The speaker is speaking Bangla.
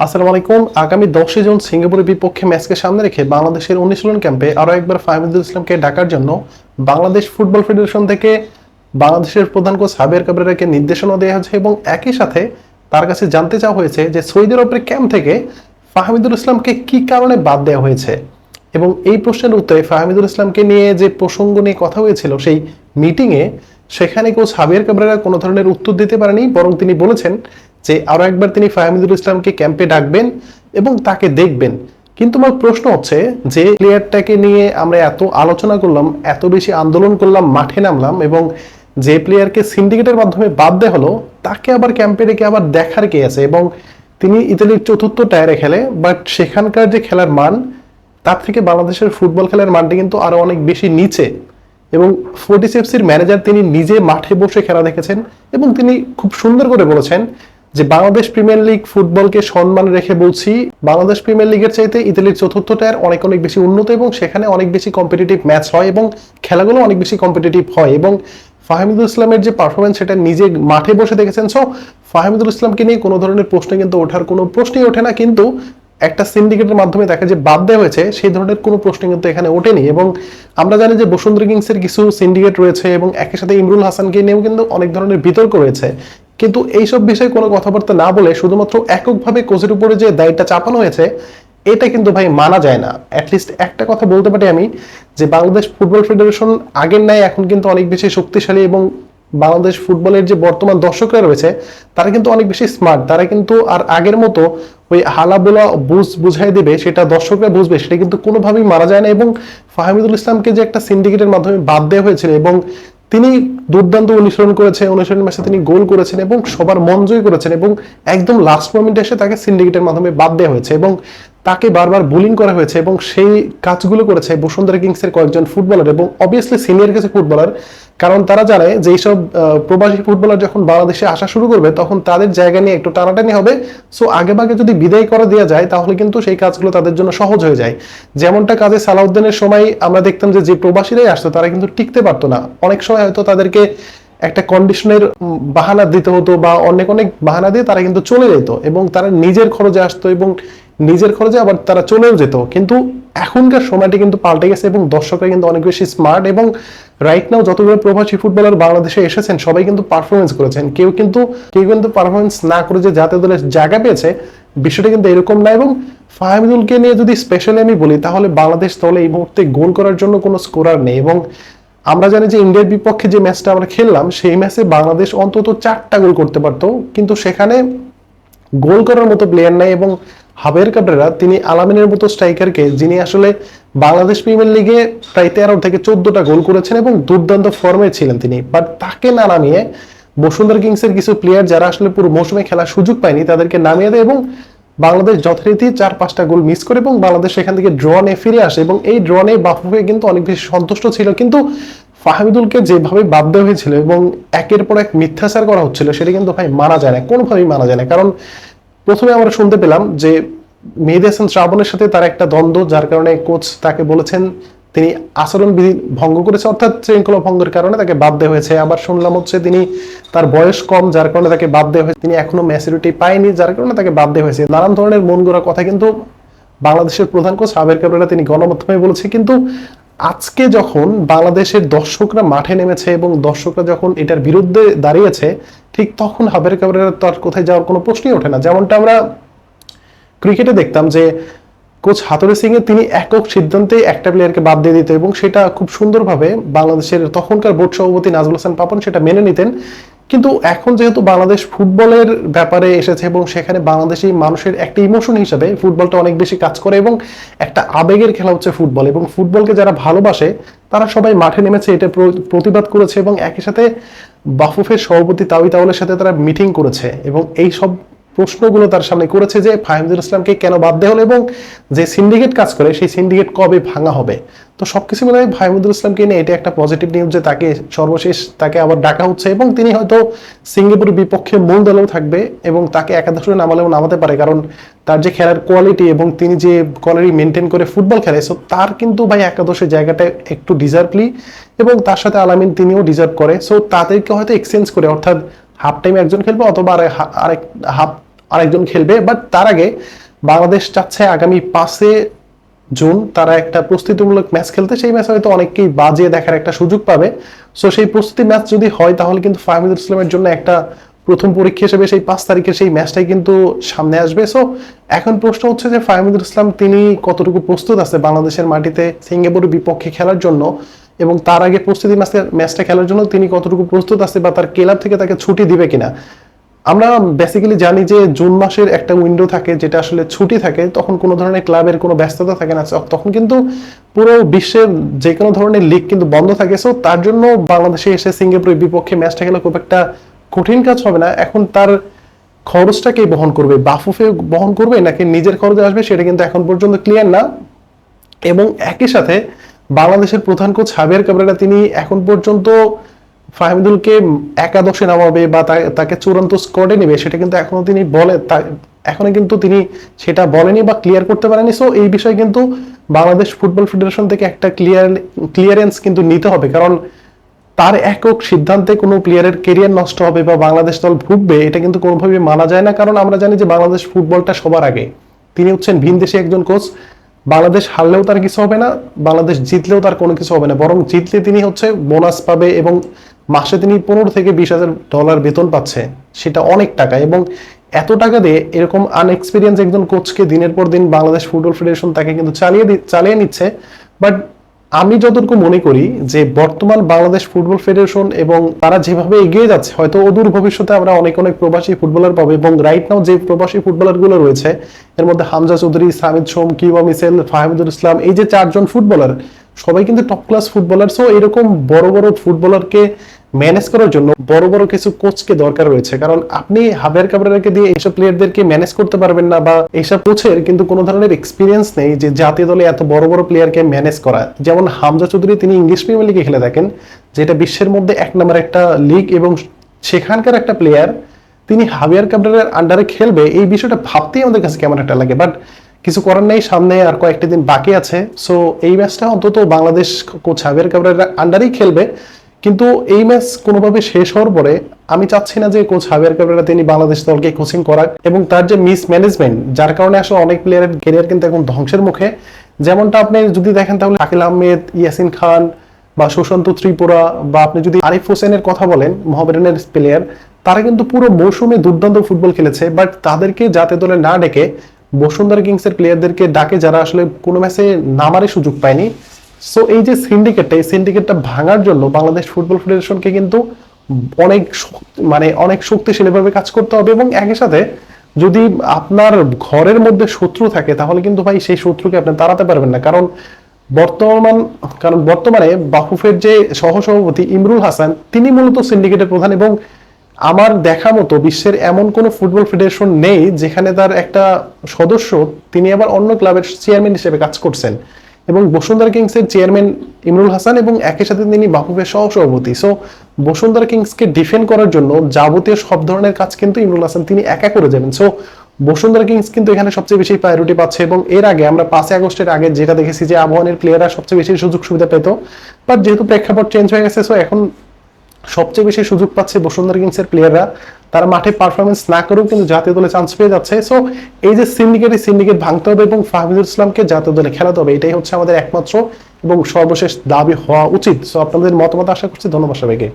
আসসালামু আলাইকুম। আগামী 10 জুন সিঙ্গাপুরের বিপক্ষে ম্যাচকে সামনে রেখে বাংলাদেশের অনুশীলন ক্যাম্পে আরও একবার ফাহমিদুল ইসলামকে ডাকার জন্য বাংলাদেশ ফুটবল ফেডারেশন থেকে বাংলাদেশের প্রধান কোচ হাবিয়ার কাবরেরাকে নির্দেশনা দেওয়া হয়েছে এবং একই সাথে তার কাছে জানতে চাওয়া হয়েছে যে সৌদি আরবের ক্যাম্প থেকে ফাহমিদুল ইসলামকে কি কারণে বাদ দেওয়া হয়েছে। এবং এই প্রশ্নের উত্তরে ফাহমিদুল ইসলামকে নিয়ে যে প্রসঙ্গ নিয়ে কথা হয়েছিল সেই মিটিংয়ে, সেখানে কোচ হাবিয়ার কাবরেরা কোনো ধরনের উত্তর দিতে পারেনি, বরং তিনি বলেছেন যে আরো একবার তিনি ফাহমিদুল ইসলামকে ক্যাম্পে ডাকবেন এবং তাকে দেখবেন। কিন্তু আমার প্রশ্ন হচ্ছে যে প্লেয়ারটাকে নিয়ে আমরা এত আলোচনা করলাম, এত বেশি আন্দোলন করলাম, মাঠে নামলাম এবং যে প্লেয়ারকে সিন্ডিকেটের মাধ্যমে বাদ দেওয়া হলো তাকে আবার ক্যাম্পে রেখে আবার দেখার কে আছে? এবং তিনি ইতালির চতুর্থ টায়ারে খেলে, বাট সেখানকার যে খেলার মান তার থেকে বাংলাদেশের ফুটবল খেলার মানটি কিন্তু আরো অনেক বেশি নিচে। এবং ফোর্টিসেপসির ম্যানেজার তিনি নিজে মাঠে বসে খেলা দেখেছেন এবং তিনি খুব সুন্দর করে বলেছেন যে বাংলাদেশ প্রিমিয়ার লিগ ফুটবলকে সম্মান রেখে বলছি, বাংলাদেশ প্রিমিয়ার লিগের চাইতে ইতালির চতুর্থ টায়ার অনেক অনেক বেশি উন্নত এবং সেখানে অনেক বেশি কম্পিটিটিভ ম্যাচ হয় এবং খেলাগুলো অনেক বেশি কম্পিটিটিভ হয়। এবং ফাহমিদুল ইসলামের যে পারফরমেন্স সেটা নিজে মাঠে বসে দেখেছেন। সো ফাহমিদুল ইসলামকে নিয়ে কোনো ধরনের প্রশ্ন কিন্তু ওঠার কোনো প্রশ্নই ওঠে না। কিন্তু একটা সিন্ডিকেটের মাধ্যমে তাকে যে বাদ দেওয়া হয়েছে সেই ধরনের কোনো প্রশ্ন কিন্তু এখানে ওঠেনি। এবং আমরা জানি যে বসুন্ধরা কিংসের কিছু সিন্ডিকেট রয়েছে এবং একই সাথে ইমরুল হাসানকে নিয়েও কিন্তু অনেক ধরনের বিতর্ক রয়েছে। কিন্তু এইসব বিষয়ে কোনো কথাবার্তা না বলে শুধুমাত্র এককভাবে কোচের উপরে যে দায়িত্বটা চাপানো হয়েছে, এটা কিন্তু ভাই মানা যায় না। অ্যাটলিস্ট একটা কথা বলতে পারি আমি, যে বাংলাদেশ ফুটবল ফেডারেশন আগের ন্যায় এখন কিন্তু অনেক বেশি শক্তিশালী এবং বাংলাদেশ ফুটবলের যে বর্তমান দর্শকরা রয়েছে তারা কিন্তু অনেক বেশি স্মার্ট। তারা কিন্তু আর আগের মতো ওই হালাবোলা বুঝাই দেবে সেটা দর্শকরা বুঝবে সেটা কিন্তু কোনোভাবেই মারা যায় না। এবং ফাহমিদুল ইসলামকে যে একটা সিন্ডিকেটের মাধ্যমে বাদ দেওয়া হয়েছিল এবং তিনি দুর্দান্ত অনুসরণ করেছে, অনুসরণ মাসে তিনি গোল করেছেন এবং সবার মন জয় করেছেন এবং একদম লাস্ট মোমেন্টে এসে তাকে সিন্ডিকেটের মাধ্যমে বাদ দেওয়া হয়েছে এবং তাকে বারবার বুলিং করা হয়েছে এবং সেই কাজগুলো করেছে বসুন্ধরা কিংসের কয়েকজন ফুটবলার এবং অবভিয়াসলি সিনিয়র কিছু ফুটবলার। কারণ তারা জানে যে এইসব প্রবাসী ফুটবলার যখন বাংলাদেশে আসা শুরু করবে তখন তাদের জায়গা নিয়ে একটু টানাটানি হবে। সো আগেভাগে যদি বিদায় করে দেওয়া যায় তাহলে কিন্তু সেই কাজগুলো তাদের জন্য সহজ হয়ে যায়। যেমনটা কাজে সালাউদ্দিনের সময় আমরা দেখতাম যে প্রবাসীরাই আসতো তারা কিন্তু টিকতে পারতো না, অনেক সময় হয়তো তাদেরকে একটা কন্ডিশনের বাহানা দিতে হতো বা অনেক অনেক বাহানা দিয়ে তারা কিন্তু চলে যেত এবং তারা নিজের খরচে আসতো এবং নিজের খরচে আবার তারা চলেও যেত। কিন্তু এখনকার সময়টি কিন্তু পাল্টে গেছে এবং দর্শকরা কিন্তু অনেক বেশি স্মার্ট এবং রাইট নাও যতগুলো প্রবাসী ফুটবলার বাংলাদেশে এসেছেন সবাই কিন্তু পারফরমেন্স করেছেন। কেউ কিন্তু পারফরমেন্স না করে যে জাতীয় দলের জায়গা পেয়েছে বিষয়টা কিন্তু এরকম না। এবং ফাহমিদুলকে নিয়ে যদি স্পেশালি আমি বলি তাহলে বাংলাদেশ দলে এই মুহূর্তে গোল করার জন্য কোনো স্কোরার নেই। এবং আমরা জানি যে ইন্ডিয়ার বিপক্ষে যে ম্যাচটা আমরা খেললাম সেই ম্যাচে বাংলাদেশ অন্তত 4টা গোল করতে পারতো, কিন্তু সেখানে গোল করার মতো প্লেয়ার নাই। এবং হাবিয়ার কাবরেরা তিনি আলামিনের মতো স্ট্রাইকারকে, যিনি আসলে বাংলাদেশ প্রিমিয়ার লিগে প্রায় 13 থেকে 14টা গোল করেছেন এবং দুর্দান্ত ফর্মে ছিলেন তিনি, বাট তাকে না নামিয়ে বসুন্ধরা কিংসের কিছু প্লেয়ার যারা আসলে পুরো মৌসুমে খেলার সুযোগ পায়নি তাদেরকে নামিয়ে দেয় এবং বাংলাদেশ যথারীতি 4-5টা গোল মিস করে এবং বাংলাদেশ সেখান থেকে ড্র নিয়ে ফিরে আসে। এবং এই ড্র নিয়ে বাফুফে কিন্তু অনেক বেশি সন্তুষ্ট ছিল। কিন্তু ফাহমিদুলকে যেভাবে বাদ দেওয়া হয়েছিল এবং একের পর এক মিথ্যাচার করা হচ্ছিল সেটা কিন্তু ভাই মানা যায় না, কোনোভাবেই মানা যায় না। কারণ প্রথমে আমরা শুনতে পেলাম যে মেহেদী হাসান শ্রাবণের সাথে তার একটা দ্বন্দ্ব, যার কারণে কোচ তাকে বলেছেন তিনি আচরণ বিধি ভঙ্গ করেছে, অর্থাৎ শৃঙ্খলা ভঙ্গের কারণে তাকে বাদ দেওয়া হয়েছে। আবার শুনলাম হচ্ছে তিনি তার বয়স কম যার কারণে তাকে বাদ দেওয়া হয়েছে, তিনি এখনো ম্যাচুরিটি পায়নি যার কারণে তাকে বাদ দেওয়া হয়েছে। নানান ধরনের মন গড়া কথা কিন্তু বাংলাদেশের প্রধান কোচ হাবিয়ার কাবরেরা তিনি গণমাধ্যমে বলেছে। কিন্তু আজকে যখন বাংলাদেশের দর্শকরা মাঠে নেমেছে এবং দর্শকরা যখন এটার বিরুদ্ধে দাঁড়িয়েছে ঠিক তখন হাবিয়ার কাবরেরা তার কোথায় যাওয়ার কোনো প্রশ্নই ওঠে না। যেমনটা আমরা ক্রিকেটে দেখতাম যে কোচ হাতুড়ি সিং এর তিনি একক সিদ্ধান্তে একটা প্লেয়ারকে বাদ দিয়ে দিত এবং সেটা খুব সুন্দরভাবে বাংলাদেশের তখনকার বোর্ড সভাপতি নাজমুল হাসান পাপন সেটা মেনে নিতেন। কিন্তু এখন যেহেতু বাংলাদেশ ফুটবলের ব্যাপারে এসেছে এবং সেখানে বাংলাদেশি মানুষের একটা ইমোশন হিসেবে ফুটবলটা অনেক বেশি কাজ করে এবং একটা আবেগের খেলা হচ্ছে ফুটবল, এবং ফুটবলকে যারা ভালোবাসে তারা সবাই মাঠে নেমেছে, এটা প্রতিবাদ করেছে এবং একই সাথে বাফুফের সভাপতি তাওয়ালের সাথে তারা মিটিং করেছে এবং এই সব প্রশ্নগুলো তার সামনে করেছে যে ফাহমিদুল ইসলামকে কেন বাদ দেওয়া হলো এবং যে সিন্ডিকেট কাজ করে সেই সিন্ডিকেট কবে ভাঙা হবে। তো সবকিছু মিলে ফাহমিদুল ইসলামকে নিয়ে এটা একটা পজিটিভ নিউজ যে তাকে সর্বশেষ তাকে আবার ডাকা হচ্ছে এবং তিনি হয়তো সিঙ্গাপুরের বিপক্ষে মূল দলেও থাকবে এবং তাকে একাদশে নামালেও নামাতে পারে, কারণ তার যে খেলার কোয়ালিটি এবং তিনি যে কোয়ালিটি মেনটেন করে ফুটবল খেলে, সো তার কিন্তু ভাই একাদশের জায়গাটা একটু ডিজার্ভলি এবং তার সাথে আলামিন তিনিও ডিজার্ভ করে। সো তাদেরকে হয়তো এক্সচেঞ্জ করে, অর্থাৎ হাফ টাইমে একজন খেলবে অথবা আরেক হাফ আরেকজন খেলবে। বাট তার আগে বাংলাদেশ চাচ্ছে আগামী 5 জুন তারা একটা প্রস্তুতিমূলক ম্যাচ খেলতে। সেই ম্যাচ হয়তো অনেককেই বাজিয়ে দেখার একটা সুযোগ পাবে। সো সেই প্রস্তুতি ম্যাচ যদি হয় তাহলে কিন্তু ফাহমিদুল ইসলামের জন্য একটা প্রথম পরীক্ষা হিসেবে সেই 5 তারিখের সেই ম্যাচটাই কিন্তু সামনে আসবে। সো এখন প্রশ্ন হচ্ছে যে ফাহমিদুল ইসলাম তিনি কতটুকু প্রস্তুত আছে বাংলাদেশের মাটিতে সিঙ্গাপুরের বিপক্ষে খেলার জন্য, এবং তার আগে প্রস্তুতি ম্যাচটা খেলার জন্য তিনি কতটুকু প্রস্তুত আছে বা তার ক্লাব থেকে তাকে ছুটি দিবে কিনা। আমরা বেসিক্যালি জানি যে জুন মাসের একটা উইন্ডো থাকে যেটা আসলে ছুটি থাকে, তখন কোনো ধরনের ক্লাবের কোনো ব্যস্ততা থাকে না, তখন কিন্তু পুরো বিশ্বের যে কোনো ধরনের লিগ কিন্তু বন্ধ থাকে। সো তার জন্য বাংলাদেশে এসে সিঙ্গাপুরের বিপক্ষে ম্যাচটা খেলা খুব একটা কঠিন কাজ হবে না। এখন তার খরচটা কে বহন করবে, বাফুফে বহন করবে নাকি নিজের খরচে আসবে, সেটা কিন্তু এখন পর্যন্ত ক্লিয়ার না। এবং একই সাথে বাংলাদেশের প্রধান কোচ হাবিয়ার কাবরেরা তিনি এখন পর্যন্ত ফাহমিদুলকে একাদশে নামাবে বা তাকে চূড়ান্ত স্কোয়াডে নেবে সেটা কিন্তু এখনো তিনি এখনো কিন্তু তিনি সেটা বলেনি বা ক্লিয়ার করতে পারেনি। সো এই বিষয়ে কিন্তু বাংলাদেশ ফুটবল ফেডারেশন থেকে একটা ক্লিয়ারেন্স কিন্তু নিতে হবে, কারণ তার একক সিদ্ধান্তে কোনো প্লেয়ারের কেরিয়ার নষ্ট হবে বা বাংলাদেশ দল ভুগবে এটা কিন্তু কোনোভাবেই মানা যায় না। কারণ আমরা জানি যে বাংলাদেশ ফুটবলটা সবার আগে, তিনি হচ্ছেন ভিনদেশী একজন কোচ। বাংলাদেশ হারলেও তার কিছু হবে না, বাংলাদেশ জিতলেও তার কোনো কিছু হবে না, বরং জিতলে তিনি হচ্ছে বোনাস পাবে এবং মাসে তিনি 15 থেকে 20,000 ডলার বেতন পাচ্ছে, সেটা অনেক টাকা। এবং এত টাকা দিয়ে এরকম আনএক্সপিরিয়েন্স একজন কোচকে দিনের পর দিন বাংলাদেশ ফুটবল ফেডারেশন তাকে কিন্তু চালিয়ে নিচ্ছে। বাট আমি যতটুকু মনে করি যে বর্তমান বাংলাদেশ ফুটবল ফেডারেশন এবং তারা যেভাবে এগিয়ে যাচ্ছে, হয়তো অদূর ভবিষ্যতে আমরা অনেক প্রবাসী ফুটবলার পাবো। এবং রাইট নাও যে প্রবাসী ফুটবলার গুলো রয়েছে এর মধ্যে হামজা চৌধুরী, সামিদ সোম, কিউবা মিসেল, ফাহমিদুল ইসলাম, এই যে 4 জন ফুটবলার সবাই কিন্তু টপ ক্লাস ফুটবলার। সো এরকম বড় বড় ফুটবলারকে ম্যানেজ করার জন্য বড় বড় কিছু কোচকে দরকার রয়েছে, কারণ আপনি হাবিয়ার কাবরেরাকে দিয়ে এইসব প্লেয়ারদেরকে ম্যানেজ করতে পারবেন না, বা এইসব কোচের কিন্তু কোনো ধরনের এক্সপিরিয়েন্স নেই যে জাতীয় দলে এত বড় বড় প্লেয়ারকে ম্যানেজ করা। যেমন হামজা চৌধুরী তিনি ইংলিশ প্রিমিয়ার লিগে খেলে থাকেন, যেটা বিশ্বের মধ্যে 1 নম্বর একটা লিগ, এবং সেখানকার একটা প্লেয়ার তিনি হাবিয়ার কাবরেরার আন্ডারে খেলবে, এই বিষয়টা ভাবতেই আমাদের কাছে কেমন একটা লাগে। বাট কিছু করার নেই, সামনে আর কয়েকটা দিন বাকি আছে। সো এই ম্যাচটা অন্তত বাংলাদেশ কোচ হাবিয়ার কাবরেরার আন্ডারেই খেলবে। কিন্তু এই ম্যাচ কোনোভাবে শেষ হওয়ার পরে আমি চাচ্ছি না যে কোচ হাবিয়ার কাবরেরা তিনি বাংলাদেশ দলকে কোচিং করাক, এবং তার যে মিস ম্যানেজমেন্ট যার কারণে আসলে অনেক প্লেয়ারের ক্যারিয়ার কিন্তু এখন ধ্বংসের মুখে। যেমনটা আপনি যদি দেখেন তাহলে শাকিল আহমেদ, ইয়াসিন খান বা সুশান্ত ত্রিপুরা, বা আপনি যদি আরিফ হোসেনের কথা বলেন, মোহামেডানের প্লেয়ার, তারা কিন্তু পুরো মৌসুমে দুর্দান্ত ফুটবল খেলেছে। বাট তাদেরকে জাতীয় দলে না ডেকে বসুন্ধরা কিংসের প্লেয়ারদেরকে ডাকে যারা আসলে কোনো ম্যাচে নামারই সুযোগ পায়নি। সো এই যে এই সিন্ডিকেটটা ভাঙার জন্য বাংলাদেশ ফুটবল ফেডারেশনকে কিন্তু অনেক শক্তিশালী ভাবে কাজ করতে হবে। এবং একই সাথে যদি আপনার ঘরের মধ্যে শত্রু থাকে তাহলে কিন্তু ভাই সেই শত্রুকে আপনি তাড়াতে পারবেন না। কারণ বর্তমানে বাফুফের যে সহসভাপতি ইমরুল হাসান তিনি মূলত সিন্ডিকেটের প্রধান, এবং আমার দেখা মতো বিশ্বের এমন কোনো ফুটবল ফেডারেশন নেই যেখানে তার একটা সদস্য তিনি আবার অন্য ক্লাবের চেয়ারম্যান হিসেবে কাজ করছেন। এবং বসুন্ধরা কিংসের চেয়ারম্যান ইমরুল হাসান এবং একই সাথে তিনি বাফুফের সহসভাপতি। সো বসুন্ধরা কিংসকে ডিফেন্ড করার জন্য যাবতীয় সব ধরনের কাজ কিন্তু ইমরুল হাসান তিনি একা করে যাবেন। সো বসুন্ধরা কিংস কিন্তু এখানে সবচেয়ে বেশি প্রায়োরিটি পাচ্ছে। এবং এর আগে আমরা 5 আগস্টের আগে যেটা দেখেছি যে আবাহনীর প্লেয়াররা সবচেয়ে বেশি সুযোগ সুবিধা পেত, বাট যেহেতু প্রেক্ষাপট চেঞ্জ হয়ে গেছে, সো এখন সবচেয়ে বেশি সুযোগ পাচ্ছে বসুন্ধরা কিংসের প্লেয়াররা। তারা মাঠে পারফরমেন্স না করেও কিন্তু জাতীয় দলে চান্স পেয়ে যাচ্ছে। সো এই যে সিন্ডিকেট ভাঙতে হবে এবং ফাহমিদুল ইসলামকে জাতীয় দলে খেলাতে হবে, এটাই হচ্ছে আমাদের একমাত্র এবং সর্বশেষ দাবি হওয়া উচিত। সো আপনাদের মতামত আশা করছি। ধন্যবাদ সবাইকে।